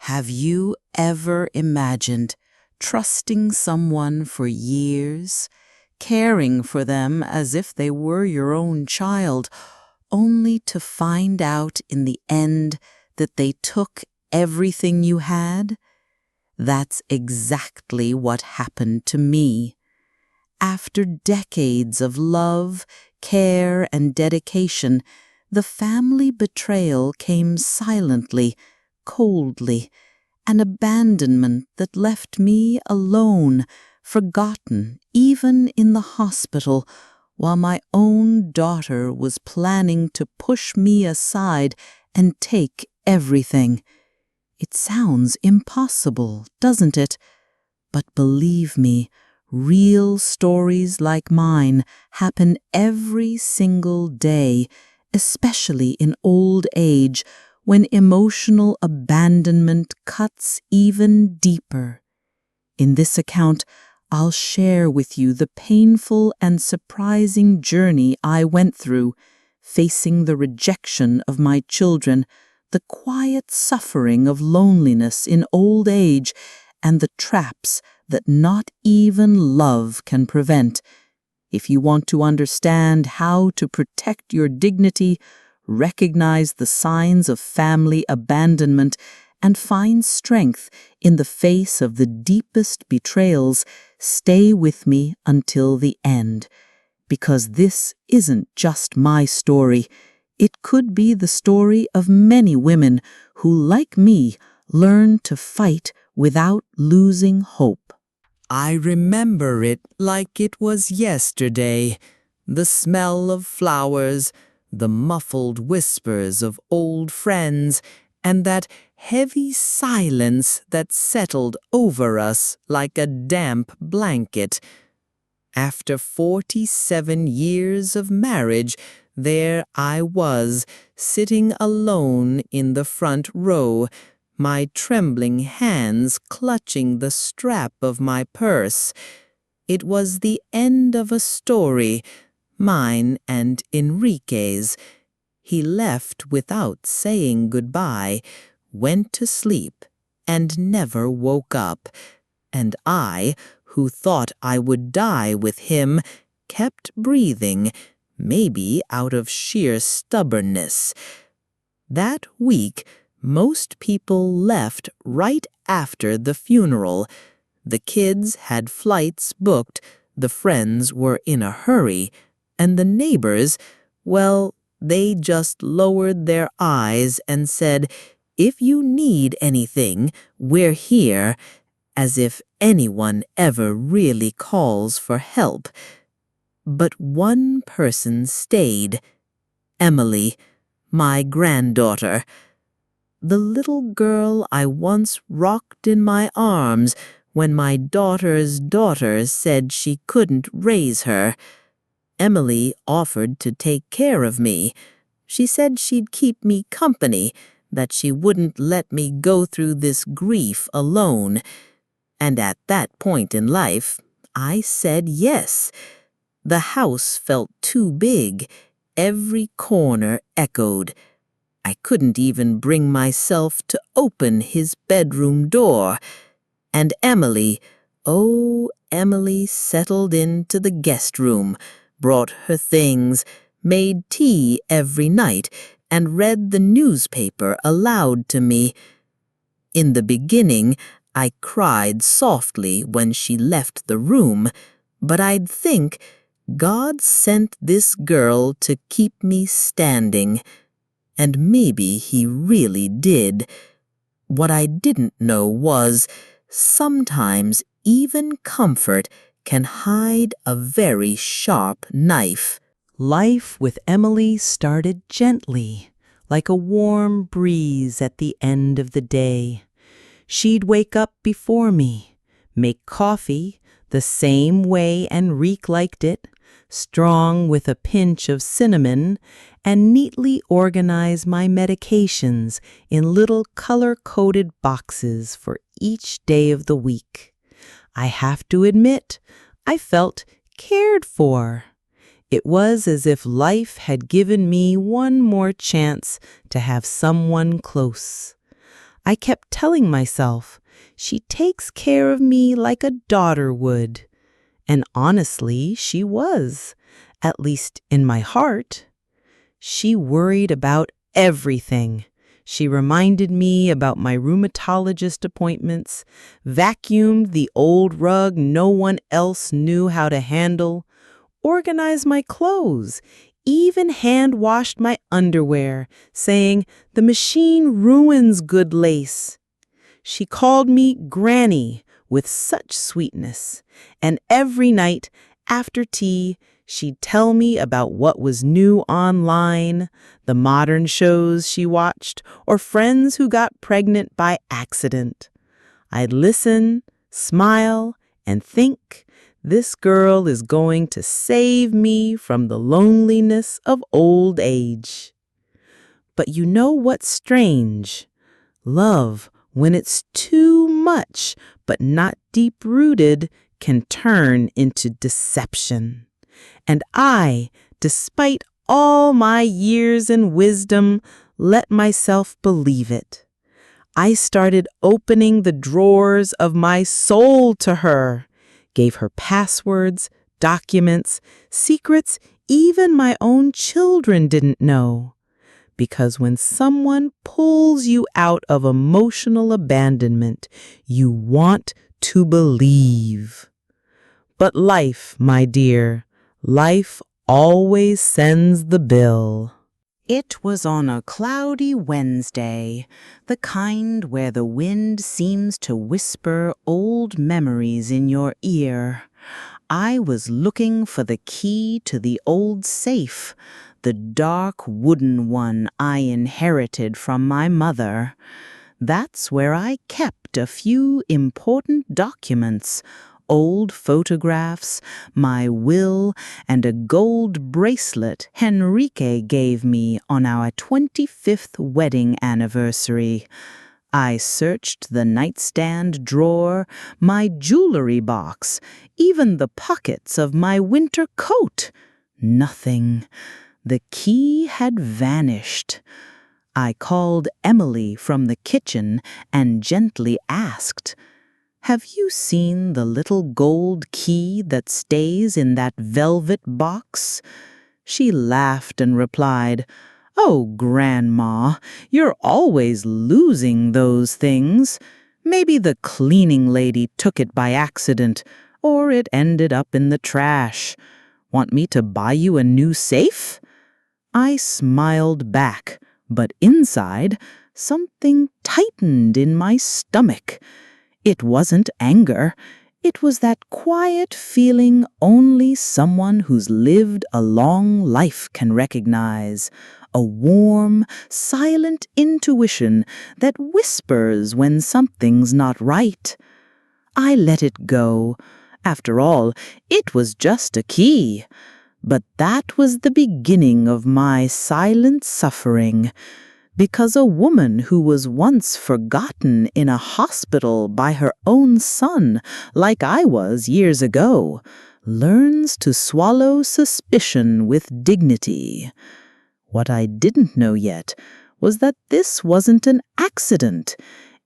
Have you ever imagined trusting someone for years, caring for them as if they were your own child, only to find out in the end that they took everything you had? That's exactly what happened to me. After decades of love, care, and dedication, the family betrayal came silently, coldly, an abandonment that left me alone, forgotten even in the hospital, while my own daughter was planning to push me aside and take everything. It sounds impossible, doesn't it? But believe me, real stories like mine happen every single day, especially in old age, when emotional abandonment cuts even deeper. In this account, I'll share with you the painful and surprising journey I went through, facing the rejection of my children, the quiet suffering of loneliness in old age, and the traps that not even love can prevent. If you want to understand how to protect your dignity, recognize the signs of family abandonment, and find strength in the face of the deepest betrayals, stay with me until the end. Because this isn't just my story. It could be the story of many women who, like me, learned to fight without losing hope. I remember it like it was yesterday. The smell of flowers, the muffled whispers of old friends, and that heavy silence that settled over us like a damp blanket. After 47 years of marriage, there I was, sitting alone in the front row, my trembling hands clutching the strap of my purse. It was the end of a story, mine and Enrique's. He left without saying goodbye, went to sleep, and never woke up. And I, who thought I would die with him, kept breathing, maybe out of sheer stubbornness. That week, most people left right after the funeral. The kids had flights booked, the friends were in a hurry, and the neighbors, well, they just lowered their eyes and said, "If you need anything, we're here," as if anyone ever really calls for help. But one person stayed, Emily, my granddaughter. The little girl I once rocked in my arms when my daughter's daughter said she couldn't raise her. Emily offered to take care of me. She said she'd keep me company, that she wouldn't let me go through this grief alone. And at that point in life, I said yes. The house felt too big. Every corner echoed. I couldn't even bring myself to open his bedroom door. And Emily, oh, Emily settled into the guest room, brought her things, made tea every night, and read the newspaper aloud to me. In the beginning, I cried softly when she left the room, but I'd think, God sent this girl to keep me standing. And maybe he really did. What I didn't know was, sometimes even comfort can hide a very sharp knife. Life with Emily started gently, like a warm breeze at the end of the day. She'd wake up before me, make coffee the same way Enrique liked it, strong with a pinch of cinnamon, and neatly organize my medications in little color-coded boxes for each day of the week. I have to admit, I felt cared for. It was as if life had given me one more chance to have someone close. I kept telling myself, she takes care of me like a daughter would. And honestly, she was, at least in my heart. She worried about everything. She reminded me about my rheumatologist appointments, vacuumed the old rug no one else knew how to handle, organized my clothes, even hand-washed my underwear, saying, "The machine ruins good lace." She called me Granny with such sweetness, and every night after tea, she'd tell me about what was new online, the modern shows she watched, or friends who got pregnant by accident. I'd listen, smile, and think, this girl is going to save me from the loneliness of old age. But you know what's strange? Love, when it's too much but not deep-rooted, can turn into deception. And I, despite all my years and wisdom, let myself believe it. I started opening the drawers of my soul to her, gave her passwords, documents, secrets even my own children didn't know. Because when someone pulls you out of emotional abandonment, you want to believe. But life, my dear, life always sends the bill. It was on a cloudy Wednesday, the kind where the wind seems to whisper old memories in your ear. I was looking for the key to the old safe, the dark wooden one I inherited from my mother. That's where I kept a few important documents, old photographs, my will, and a gold bracelet Henrique gave me on our 25th wedding anniversary. I searched the nightstand drawer, my jewelry box, even the pockets of my winter coat. Nothing. The key had vanished. I called Emily from the kitchen and gently asked, "Have you seen the little gold key that stays in that velvet box?" She laughed and replied, "Oh, Grandma, you're always losing those things. Maybe the cleaning lady took it by accident, or it ended up in the trash. Want me to buy you a new safe?" I smiled back, but inside, something tightened in my stomach. It wasn't anger. It was that quiet feeling only someone who's lived a long life can recognize. A warm, silent intuition that whispers when something's not right. I let it go. After all, it was just a key. But that was the beginning of my silent suffering. Because a woman who was once forgotten in a hospital by her own son, like I was years ago, learns to swallow suspicion with dignity. What I didn't know yet was that this wasn't an accident.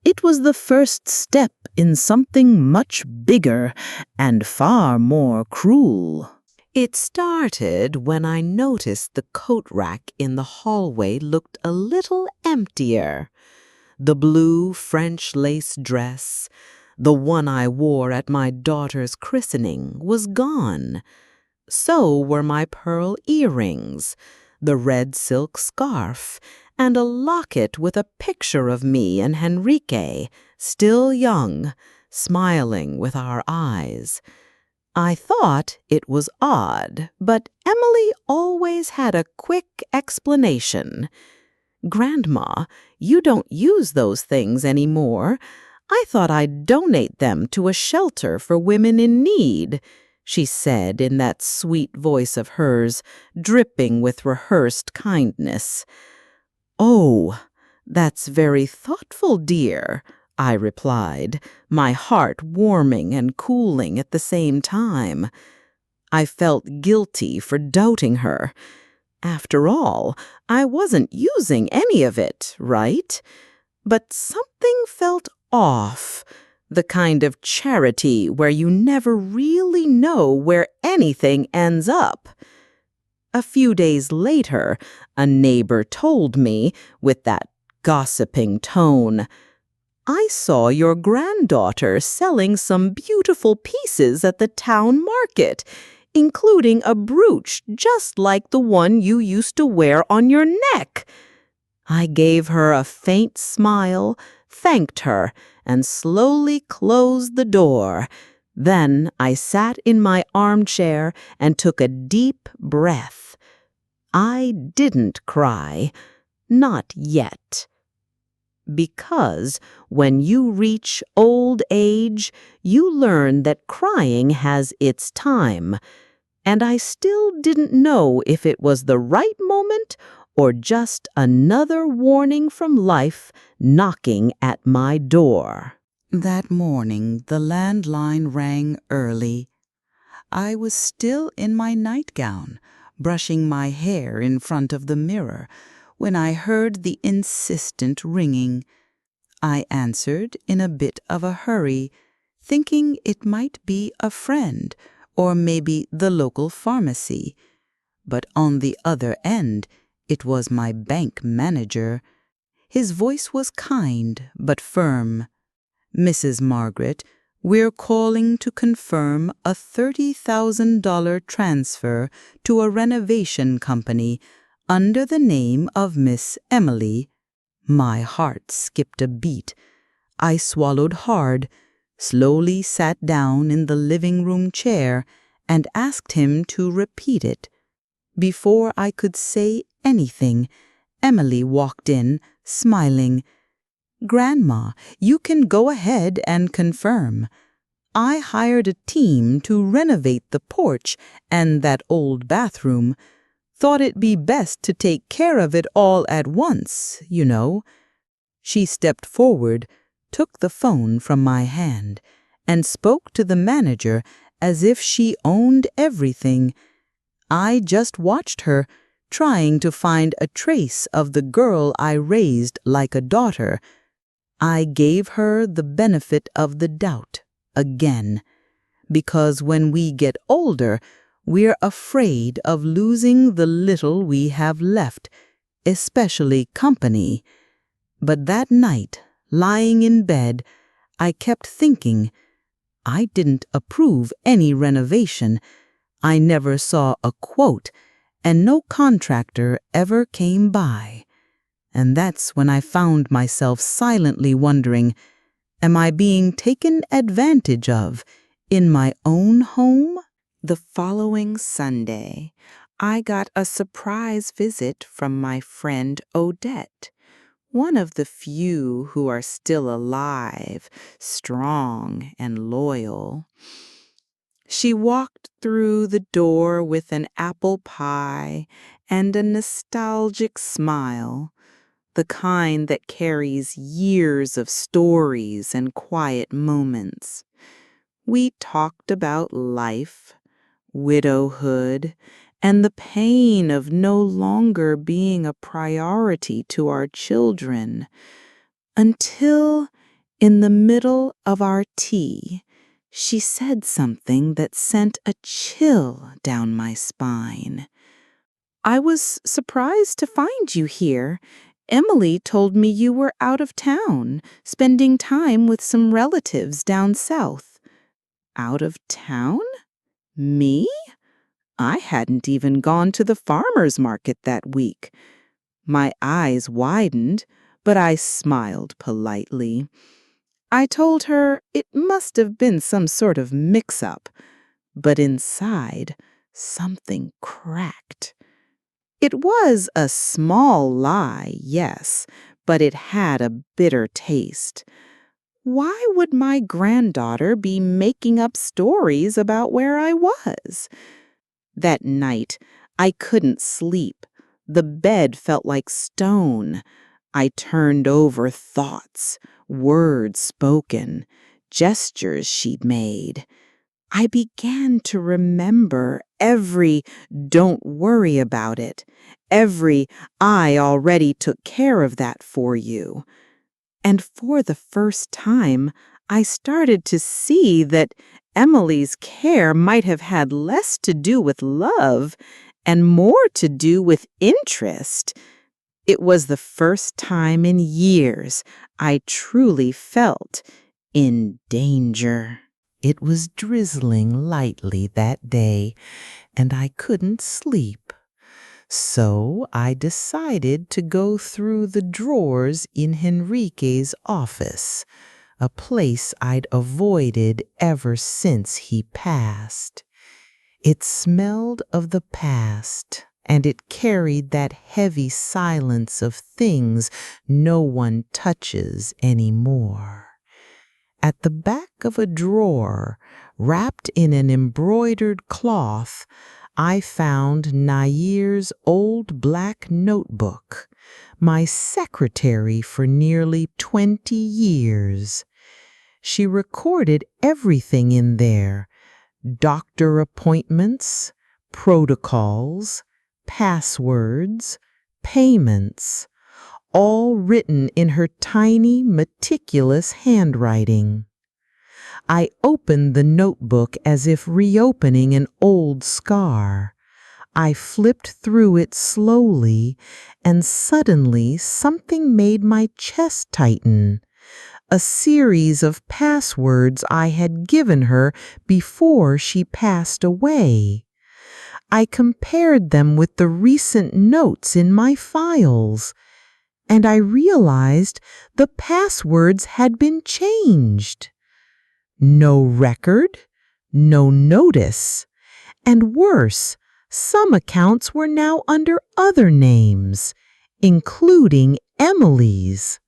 It was the first step in something much bigger and far more cruel. It started when I noticed the coat rack in the hallway looked a little emptier. The blue French lace dress, the one I wore at my daughter's christening, was gone. So were my pearl earrings, the red silk scarf, and a locket with a picture of me and Henrique, still young, smiling with our eyes. I thought it was odd, but Emily always had a quick explanation. "Grandma, you don't use those things anymore. I thought I'd donate them to a shelter for women in need," she said in that sweet voice of hers, dripping with rehearsed kindness. "Oh, that's very thoughtful, dear," I replied, my heart warming and cooling at the same time. I felt guilty for doubting her. After all, I wasn't using any of it, right? But something felt off, the kind of charity where you never really know where anything ends up. A few days later, a neighbor told me, with that gossiping tone, "I saw your granddaughter selling some beautiful pieces at the town market, including a brooch just like the one you used to wear on your neck." I gave her a faint smile, thanked her, and slowly closed the door. Then I sat in my armchair and took a deep breath. I didn't cry. Not yet. Because when you reach old age, you learn that crying has its time. And I still didn't know if it was the right moment or just another warning from life knocking at my door. That morning, the landline rang early. I was still in my nightgown, brushing my hair in front of the mirror, when I heard the insistent ringing. I answered in a bit of a hurry, thinking it might be a friend or maybe the local pharmacy. But on the other end, it was my bank manager. His voice was kind but firm. "Mrs. Margaret, we're calling to confirm a $30,000 transfer to a renovation company under the name of Miss Emily." My heart skipped a beat. I swallowed hard, slowly sat down in the living room chair, and asked him to repeat it. Before I could say anything, Emily walked in, smiling. "Grandma, you can go ahead and confirm. I hired a team to renovate the porch and that old bathroom. Thought it'd be best to take care of it all at once, you know." She stepped forward, took the phone from my hand, and spoke to the manager as if she owned everything. I just watched her, trying to find a trace of the girl I raised like a daughter. I gave her the benefit of the doubt again, because when we get older, we're afraid of losing the little we have left, especially company. But that night, lying in bed, I kept thinking, I didn't approve any renovation. I never saw a quote, and no contractor ever came by. And that's when I found myself silently wondering, am I being taken advantage of in my own home? The following Sunday, I got a surprise visit from my friend Odette, one of the few who are still alive, strong and loyal. She walked through the door with an apple pie and a nostalgic smile, the kind that carries years of stories and quiet moments. We talked about life, widowhood, and the pain of no longer being a priority to our children, until, in the middle of our tea, she said something that sent a chill down my spine. "I was surprised to find you here. Emily told me you were out of town, spending time with some relatives down south." "Out of town? Me? I hadn't even gone to the farmer's market that week." My eyes widened, but I smiled politely. I told her it must have been some sort of mix-up, but inside, something cracked. It was a small lie, yes, but it had a bitter taste. Why would my granddaughter be making up stories about where I was? That night, I couldn't sleep. The bed felt like stone. I turned over thoughts, words spoken, gestures she'd made. I began to remember every "don't worry about it," every "I already took care of that for you." And for the first time, I started to see that Emily's care might have had less to do with love and more to do with interest. It was the first time in years I truly felt in danger. It was drizzling lightly that day, and I couldn't sleep. So I decided to go through the drawers in Henrique's office, a place I'd avoided ever since he passed. It smelled of the past, and it carried that heavy silence of things no one touches anymore. At the back of a drawer, wrapped in an embroidered cloth, I found Nair's old black notebook, my secretary for nearly 20 years. She recorded everything in there: doctor appointments, protocols, passwords, payments, all written in her tiny, meticulous handwriting. I opened the notebook as if reopening an old scar. I flipped through it slowly, and suddenly something made my chest tighten. A series of passwords I had given her before she passed away. I compared them with the recent notes in my files, and I realized the passwords had been changed. No record, no notice, and worse, some accounts were now under other names, including Emily's.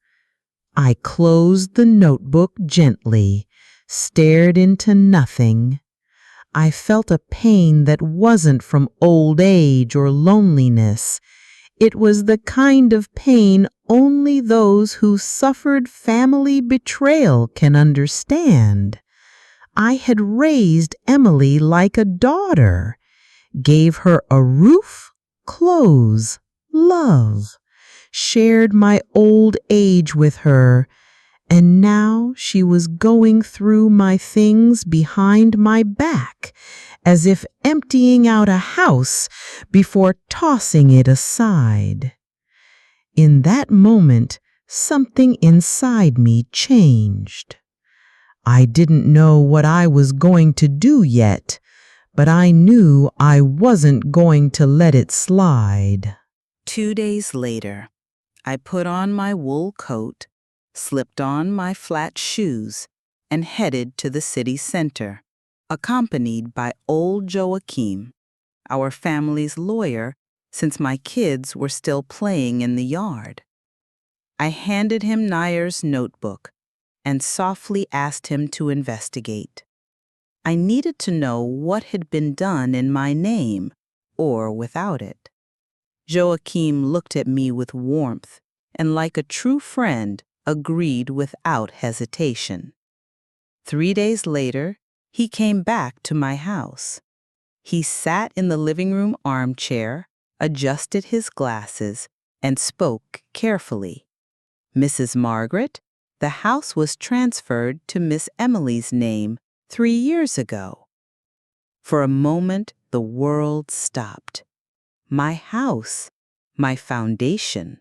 I closed the notebook gently, stared into nothing. I felt a pain that wasn't from old age or loneliness. It was the kind of pain only those who suffered family betrayal can understand. I had raised Emily like a daughter, gave her a roof, clothes, love, shared my old age with her, and now she was going through my things behind my back, as if emptying out a house before tossing it aside. In that moment, something inside me changed. I didn't know what I was going to do yet, but I knew I wasn't going to let it slide. 2 days later, I put on my wool coat, slipped on my flat shoes, and headed to the city center, accompanied by old Joachim, our family's lawyer, since my kids were still playing in the yard. I handed him Nair's notebook and softly asked him to investigate. I needed to know what had been done in my name, or without it. Joachim looked at me with warmth and, like a true friend, agreed without hesitation. 3 days later, he came back to my house. He sat in the living room armchair, adjusted his glasses, and spoke carefully. "Mrs. Margaret, the house was transferred to Miss Emily's name 3 years ago." For a moment, the world stopped. My house, my foundation,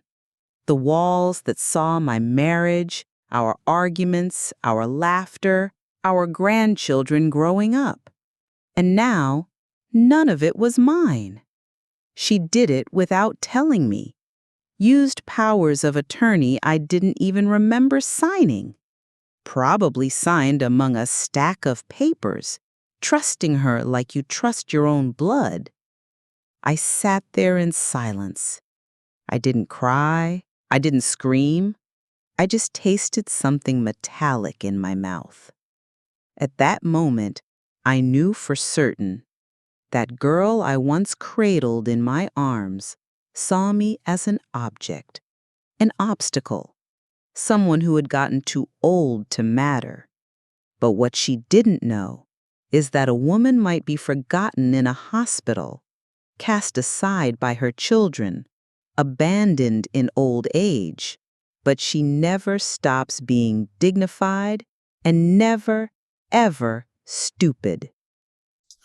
the walls that saw my marriage, our arguments, our laughter, our grandchildren growing up. And now, none of it was mine. She did it without telling me, used powers of attorney I didn't even remember signing, probably signed among a stack of papers, trusting her like you trust your own blood. I sat there in silence. I didn't cry. I didn't scream. I just tasted something metallic in my mouth. At that moment, I knew for certain that girl I once cradled in my arms saw me as an object, an obstacle, someone who had gotten too old to matter. But what she didn't know is that a woman might be forgotten in a hospital, cast aside by her children, abandoned in old age, but she never stops being dignified and never, ever stupid.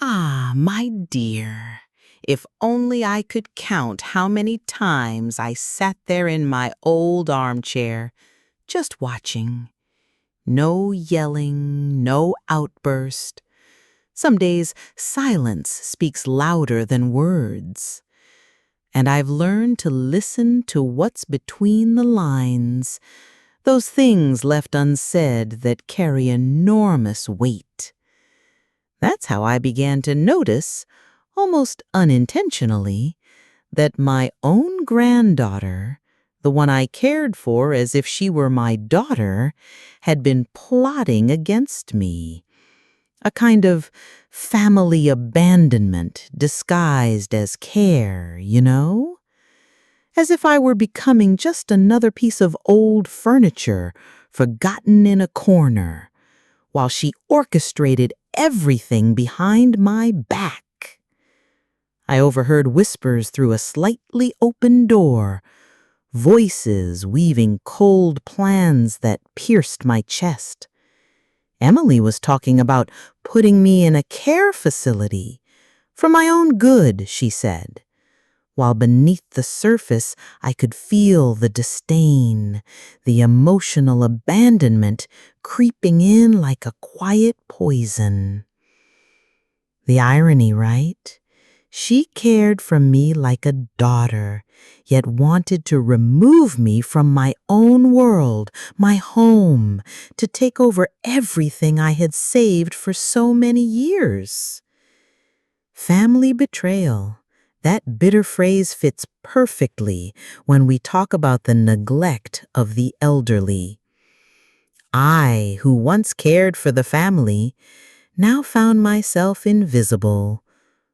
Ah, my dear, if only I could count how many times I sat there in my old armchair, just watching. No yelling, no outburst. Some days silence speaks louder than words. And I've learned to listen to what's between the lines, those things left unsaid that carry enormous weight. That's how I began to notice, almost unintentionally, that my own granddaughter, the one I cared for as if she were my daughter, had been plotting against me. A kind of family abandonment disguised as care, you know? As if I were becoming just another piece of old furniture forgotten in a corner, while she orchestrated everything behind my back. I overheard whispers through a slightly open door, voices weaving cold plans that pierced my chest. Emily was talking about putting me in a care facility. For my own good, she said. While beneath the surface, I could feel the disdain, the emotional abandonment creeping in like a quiet poison. The irony, right? She cared for me like a daughter, yet wanted to remove me from my own world, my home, to take over everything I had saved for so many years. Family betrayal. That bitter phrase fits perfectly when we talk about the neglect of the elderly. I, who once cared for the family, now found myself invisible,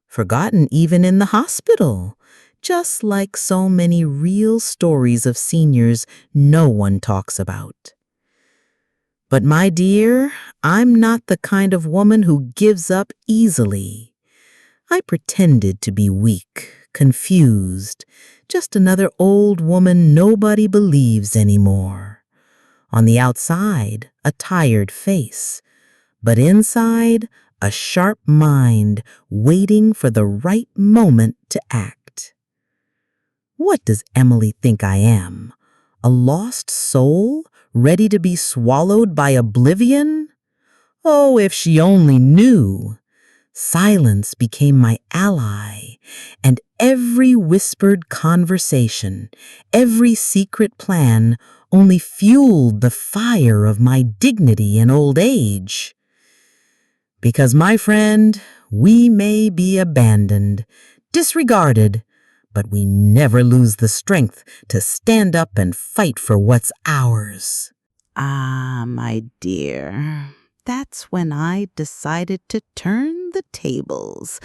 forgotten even in the hospital, just like so many real stories of seniors no one talks about. But my dear, I'm not the kind of woman who gives up easily. I pretended to be weak, confused, just another old woman nobody believes anymore. On the outside, a tired face, but inside, a sharp mind waiting for the right moment to act. What does Emily think I am? A lost soul, ready to be swallowed by oblivion? Oh, if she only knew! Silence became my ally, and every whispered conversation, every secret plan only fueled the fire of my dignity in old age. Because, my friend, we may be abandoned, disregarded, but we never lose the strength to stand up and fight for what's ours. Ah, my dear, that's when I decided to turn the tables,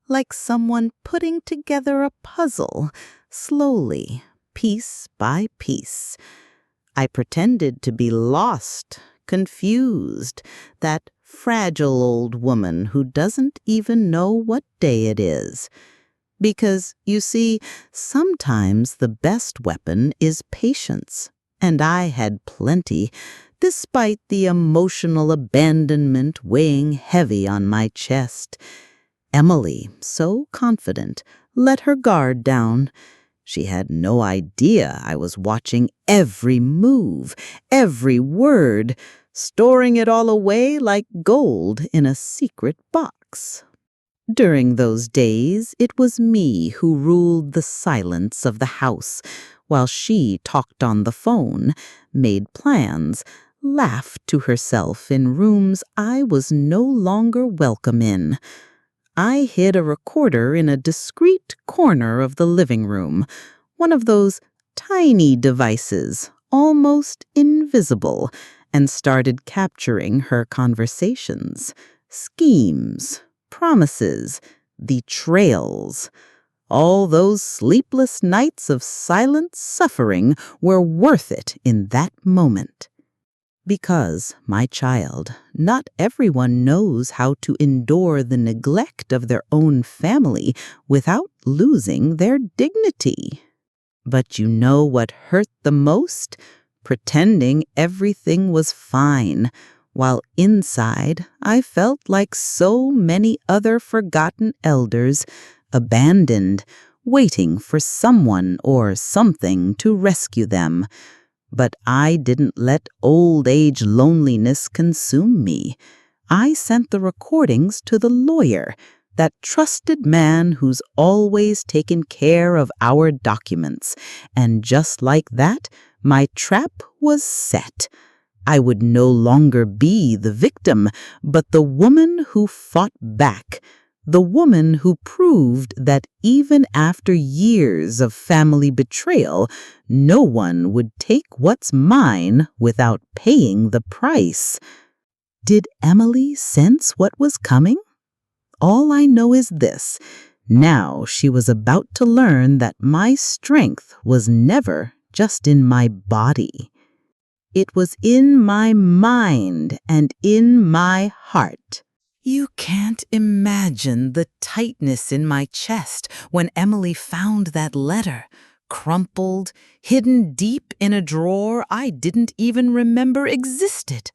like someone putting together a puzzle, slowly, piece by piece. I pretended to be lost, confused, that fragile old woman who doesn't even know what day it is. Because, you see, sometimes the best weapon is patience, and I had plenty, despite the emotional abandonment weighing heavy on my chest. Emily, so confident, let her guard down. She had no idea I was watching every move, every word, storing it all away like gold in a secret box. During those days, it was me who ruled the silence of the house, while she talked on the phone, made plans, laughed to herself in rooms I was no longer welcome in. I hid a recorder in a discreet corner of the living room, one of those tiny devices, almost invisible, and started capturing her conversations, schemes, promises, the trails. All those sleepless nights of silent suffering were worth it in that moment. Because, my child, not everyone knows how to endure the neglect of their own family without losing their dignity. But you know what hurt the most? pretending everything was fine, while inside I felt like so many other forgotten elders, abandoned, waiting for someone or something to rescue them. But I didn't let old age loneliness consume me. I sent the recordings to the lawyer, that trusted man who's always taken care of our documents, and just like that, my trap was set. I would no longer be the victim, but the woman who fought back, the woman who proved that even after years of family betrayal, no one would take what's mine without paying the price. Did Emily sense what was coming? All I know is this. Now she was about to learn that my strength was never just in my body. It was in my mind and in my heart. You can't imagine the tightness in my chest when Emily found that letter, crumpled, hidden deep in a drawer I didn't even remember existed.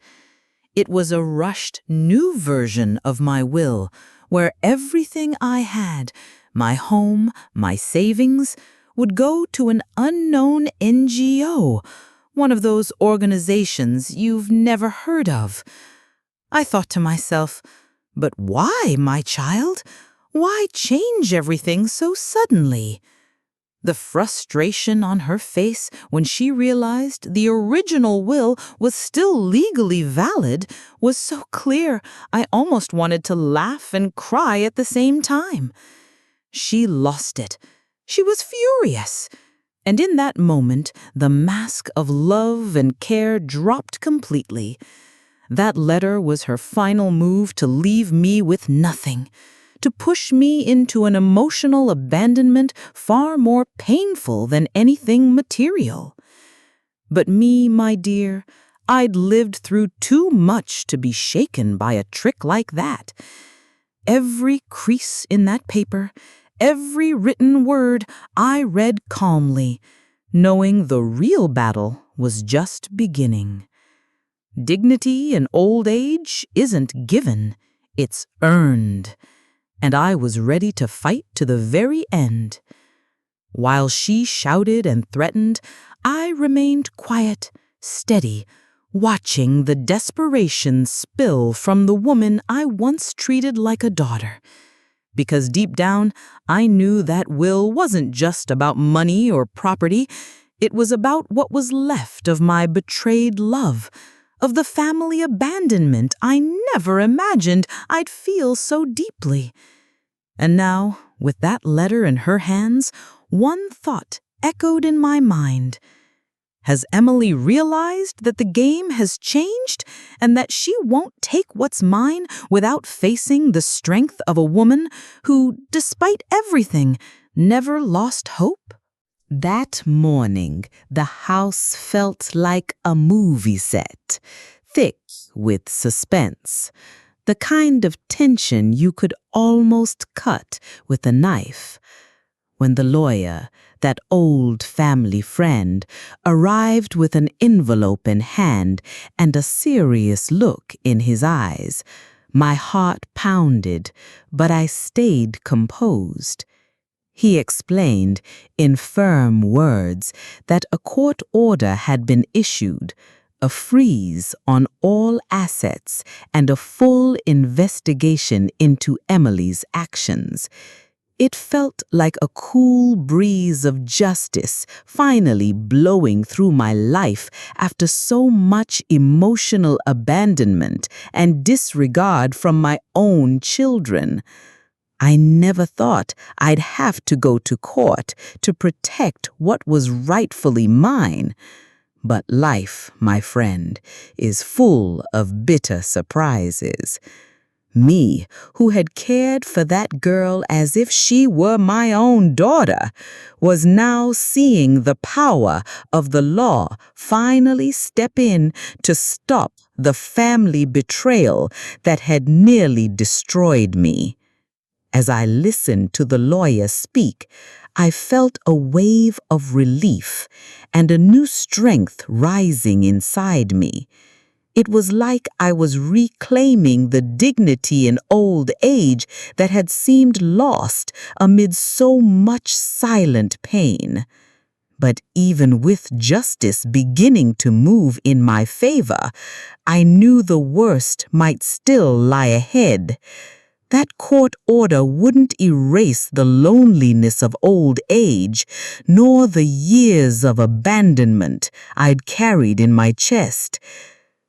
It was a rushed, new version of my will, where everything I had, my home, my savings, would go to an unknown NGO, one of those organizations you've never heard of. I thought to myself, but why, my child? Why change everything so suddenly? The frustration on her face when she realized the original will was still legally valid was so clear I almost wanted to laugh and cry at the same time. She lost it. She was furious. And in that moment, the mask of love and care dropped completely. That letter was her final move to leave me with nothing, to push me into an emotional abandonment far more painful than anything material. But me, my dear, I'd lived through too much to be shaken by a trick like that. Every crease in that paper, every written word I read calmly, knowing the real battle was just beginning. Dignity in old age isn't given, it's earned. And I was ready to fight to the very end. While she shouted and threatened, I remained quiet, steady, watching the desperation spill from the woman I once treated like a daughter. Because deep down, I knew that will wasn't just about money or property. It was about what was left of my betrayed love, of the family abandonment I never imagined I'd feel so deeply. And now, with that letter in her hands, one thought echoed in my mind. Has Emily realized that the game has changed and that she won't take what's mine without facing the strength of a woman who, despite everything, never lost hope? That morning, the house felt like a movie set, thick with suspense, the kind of tension you could almost cut with a knife. When the lawyer, that old family friend, arrived with an envelope in hand and a serious look in his eyes, my heart pounded, but I stayed composed. He explained in firm words that a court order had been issued, a freeze on all assets, and a full investigation into Emily's actions. It felt like a cool breeze of justice finally blowing through my life after so much emotional abandonment and disregard from my own children. I never thought I'd have to go to court to protect what was rightfully mine. But life, my friend, is full of bitter surprises. Me, who had cared for that girl as if she were my own daughter, was now seeing the power of the law finally step in to stop the family betrayal that had nearly destroyed me. As I listened to the lawyer speak, I felt a wave of relief and a new strength rising inside me. It was like I was reclaiming the dignity in old age that had seemed lost amid so much silent pain. But even with justice beginning to move in my favor, I knew the worst might still lie ahead. That court order wouldn't erase the loneliness of old age, nor the years of abandonment I'd carried in my chest.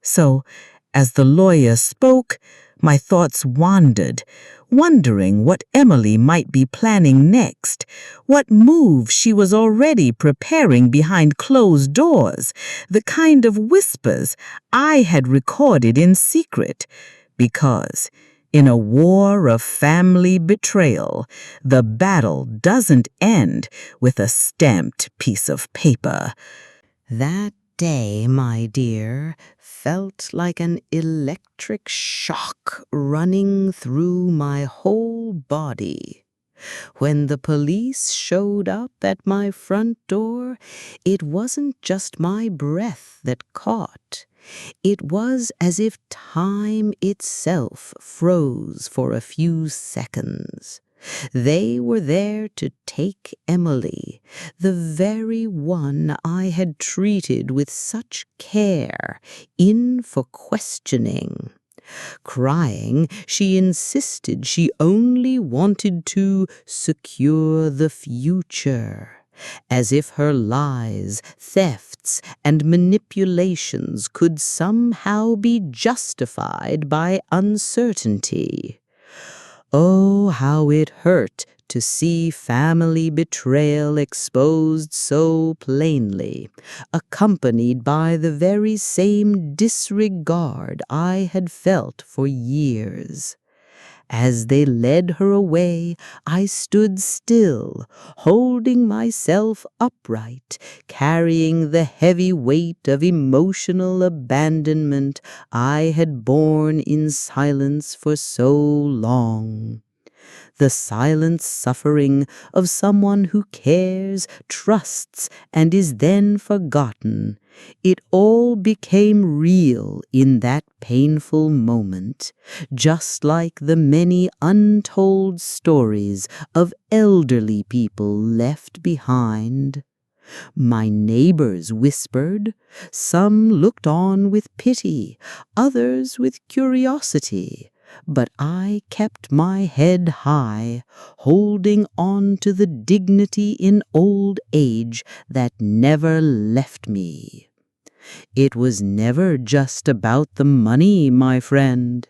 So, as the lawyer spoke, my thoughts wandered, wondering what Emily might be planning next, what move she was already preparing behind closed doors, the kind of whispers I had recorded in secret, because in a war of family betrayal, the battle doesn't end with a stamped piece of paper. That day, my dear, felt like an electric shock running through my whole body. When the police showed up at my front door, it wasn't just my breath that caught. It was as if time itself froze for a few seconds. They were there to take Emily, the very one I had treated with such care, in for questioning. Crying, she insisted she only wanted to secure the future, as if her lies, thefts, and manipulations could somehow be justified by uncertainty. Oh, how it hurt to see family betrayal exposed so plainly, accompanied by the very same disregard I had felt for years. As they led her away, I stood still, holding myself upright, carrying the heavy weight of emotional abandonment I had borne in silence for so long. The silent suffering of someone who cares, trusts, and is then forgotten. It all became real in that painful moment, just like the many untold stories of elderly people left behind. My neighbors whispered. Some looked on with pity, others with curiosity. But I kept my head high, holding on to the dignity in old age that never left me. It was never just about the money, my friend.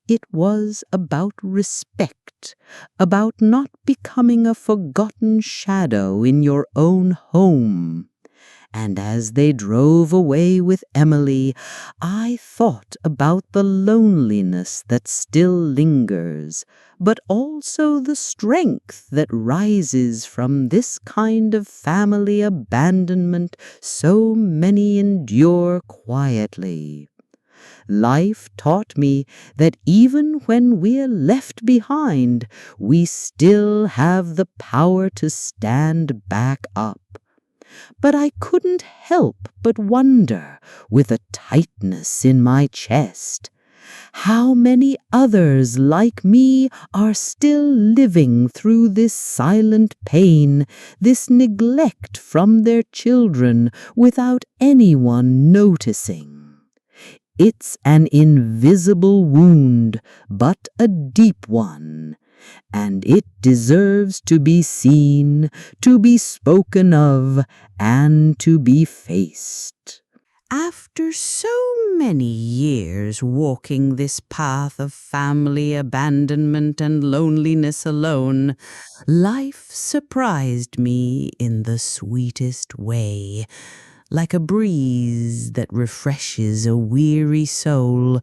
It was about respect, about not becoming a forgotten shadow in your own home. And as they drove away with Emily, I thought about the loneliness that still lingers, but also the strength that rises from this kind of family abandonment so many endure quietly. Life taught me that even when we're left behind, we still have the power to stand back up. But I couldn't help but wonder, with a tightness in my chest, how many others like me are still living through this silent pain, this neglect from their children without anyone noticing. It's an invisible wound, but a deep one, and it deserves to be seen, to be spoken of, and to be faced. After so many years walking this path of family abandonment and loneliness alone, life surprised me in the sweetest way, like a breeze that refreshes a weary soul.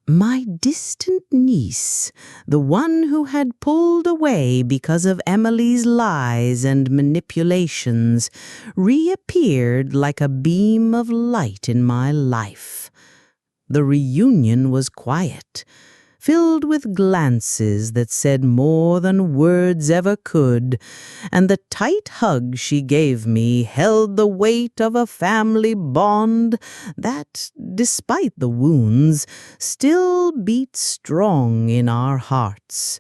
My distant niece, the one who had pulled away because of Emily's lies and manipulations, reappeared like a beam of light in my life. The reunion was quiet. filled with glances that said more than words ever could, and the tight hug she gave me held the weight of a family bond that, despite the wounds, still beat strong in our hearts.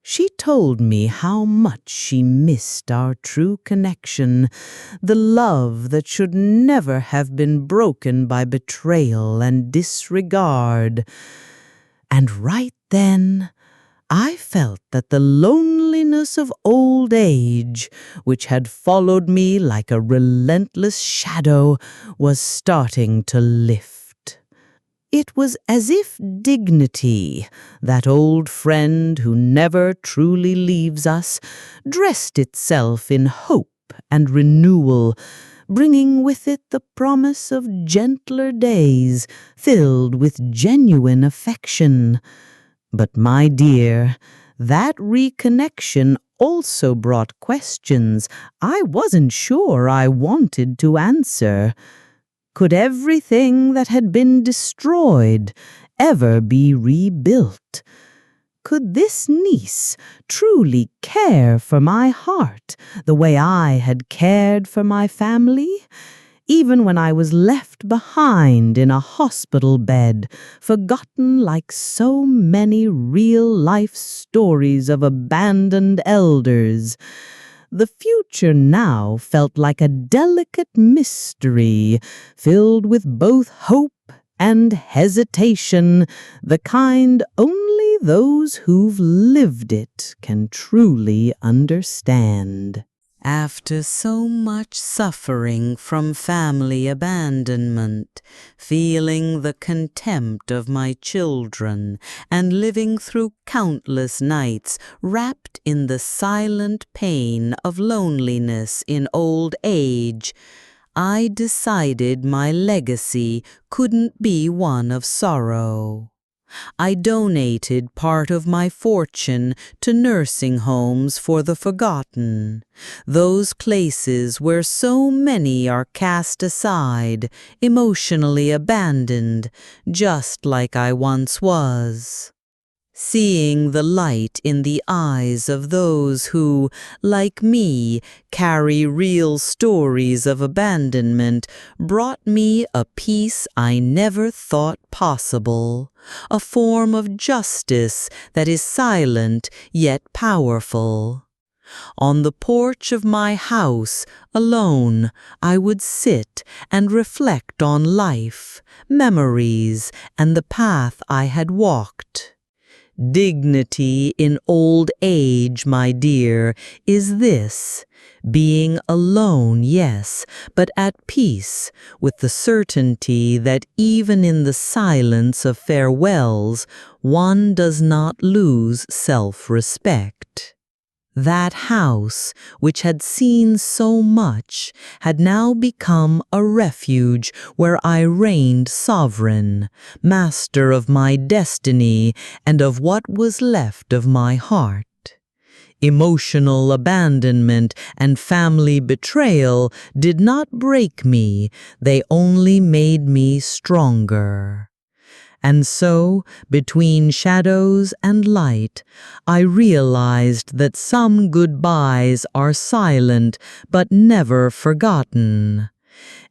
She told me how much she missed our true connection, the love that should never have been broken by betrayal and disregard. And right then, I felt that the loneliness of old age, which had followed me like a relentless shadow, was starting to lift. It was as if dignity, that old friend who never truly leaves us, dressed itself in hope and renewal, bringing with it the promise of gentler days filled with genuine affection. But my dear, that reconnection also brought questions I wasn't sure I wanted to answer. Could everything that had been destroyed ever be rebuilt? Could this niece truly care for my heart the way I had cared for my family? Even when I was left behind in a hospital bed, forgotten like so many real-life stories of abandoned elders. The future now felt like a delicate mystery, filled with both hope and hesitation, the kind only those who've lived it can truly understand. After so much suffering from family abandonment, feeling the contempt of my children, and living through countless nights wrapped in the silent pain of loneliness in old age, I decided my legacy couldn't be one of sorrow. I donated part of my fortune to nursing homes for the forgotten, those places where so many are cast aside, emotionally abandoned, just like I once was. Seeing the light in the eyes of those who, like me, carry real stories of abandonment brought me a peace I never thought possible, a form of justice that is silent yet powerful. On the porch of my house, alone, I would sit and reflect on life, memories, and the path I had walked. Dignity in old age, my dear, is this: being alone, yes, but at peace with the certainty that even in the silence of farewells, one does not lose self-respect. That house, which had seen so much, had now become a refuge where I reigned sovereign, master of my destiny and of what was left of my heart. Emotional abandonment and family betrayal did not break me, they only made me stronger. And so, between shadows and light, I realized that some goodbyes are silent but never forgotten.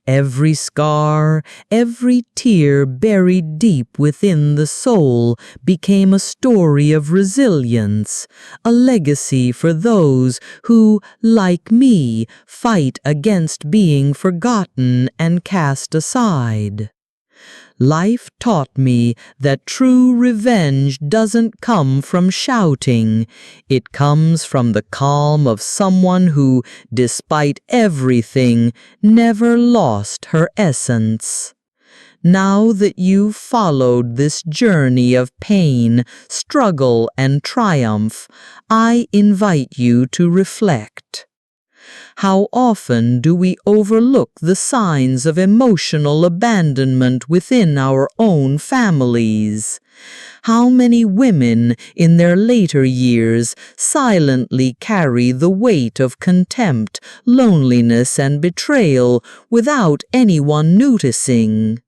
Every scar, every tear buried deep within the soul became a story of resilience, a legacy for those who, like me, fight against being forgotten and cast aside. Life taught me that true revenge doesn't come from shouting. It comes from the calm of someone who, despite everything, never lost her essence. Now that you've followed this journey of pain, struggle, and triumph, I invite you to reflect. How often do we overlook the signs of emotional abandonment within our own families? How many women in their later years silently carry the weight of contempt, loneliness, and betrayal without anyone noticing?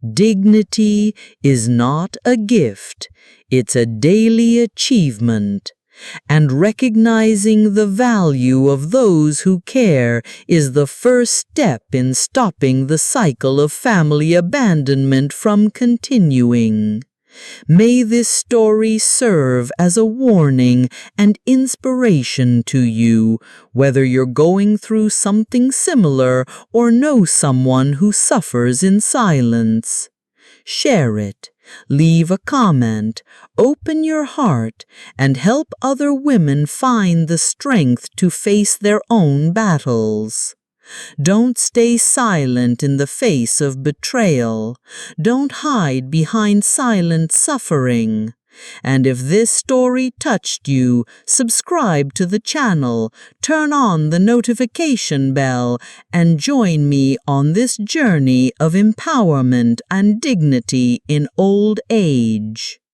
Dignity is not a gift, It's a daily achievement. And recognizing the value of those who care is the first step in stopping the cycle of family abandonment from continuing. May this story serve as a warning and inspiration to you, whether you're going through something similar or know someone who suffers in silence. Share it. Leave a comment, open your heart, and help other women find the strength to face their own battles. Don't stay silent in the face of betrayal. Don't hide behind silent suffering. And if this story touched you, subscribe to the channel, turn on the notification bell, and join me on this journey of empowerment and dignity in old age.